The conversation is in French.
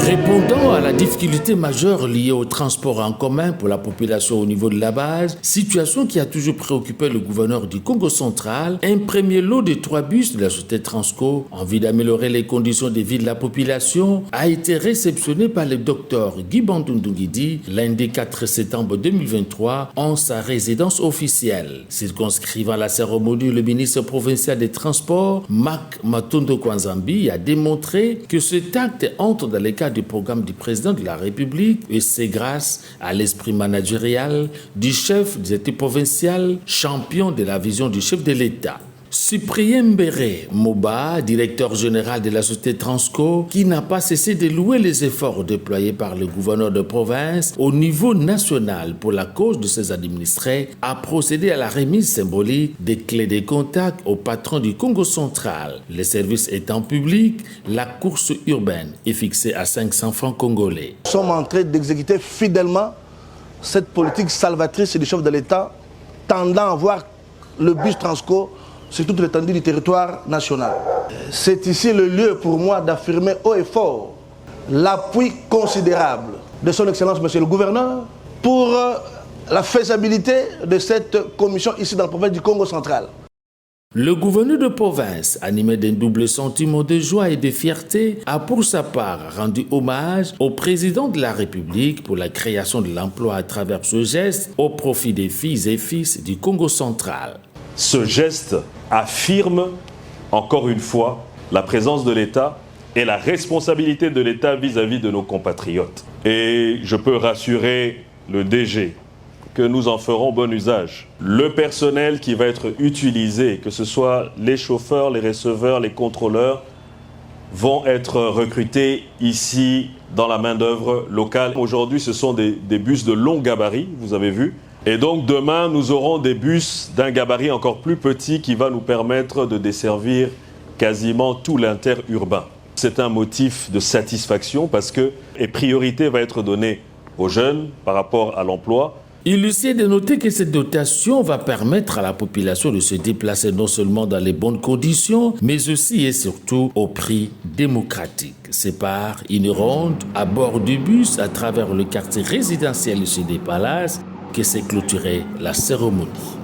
Répondant à la difficulté majeure liée au transport en commun pour la population au niveau de la base, situation qui a toujours préoccupé le gouverneur du Congo central, un premier lot de 3 bus de la société Transco, en vue d'améliorer les conditions de vie de la population, a été réceptionné par le docteur Guy Bandundungidi lundi 4 septembre 2023 en sa résidence officielle. Circonscrivant la cérémonie, le ministre provincial des Transports, Marc Matondo Kwanzambi, a démontré que cet acte entre dans les cadres du programme du président de la République et c'est grâce à l'esprit managérial du chef des états provincial, champion de la vision du chef de l'État. Cyprien Mbéré Moba, directeur général de la société Transco, qui n'a pas cessé de louer les efforts déployés par le gouverneur de province au niveau national pour la cause de ses administrés, a procédé à la remise symbolique des clés de contact au patron du Congo central. Les services étant publics, la course urbaine est fixée à 500 francs congolais. Nous sommes en train d'exécuter fidèlement cette politique salvatrice du chef de l'État, tendant à voir le bus Transco sur toute l'étendue du territoire national. C'est ici le lieu pour moi d'affirmer haut et fort l'appui considérable de son Excellence Monsieur le Gouverneur pour la faisabilité de cette commission ici dans la province du Congo central. Le gouverneur de province, animé d'un double sentiment de joie et de fierté, a pour sa part rendu hommage au président de la République pour la création de l'emploi à travers ce geste au profit des filles et fils du Congo central. Ce geste affirme, encore une fois, la présence de l'État et la responsabilité de l'État vis-à-vis de nos compatriotes. Et je peux rassurer le DG que nous en ferons bon usage. Le personnel qui va être utilisé, que ce soit les chauffeurs, les receveurs, les contrôleurs, vont être recrutés ici dans la main-d'œuvre locale. Aujourd'hui, ce sont des bus de long gabarit, vous avez vu. Et donc demain, nous aurons des bus d'un gabarit encore plus petit qui va nous permettre de desservir quasiment tout l'interurbain. C'est un motif de satisfaction parce que priorité va être donnée aux jeunes par rapport à l'emploi. Il est de noter que cette dotation va permettre à la population de se déplacer non seulement dans les bonnes conditions, mais aussi et surtout au prix démocratique. C'est par une ronde à bord du bus à travers le quartier résidentiel ici des Palaces que s'est clôturée la cérémonie.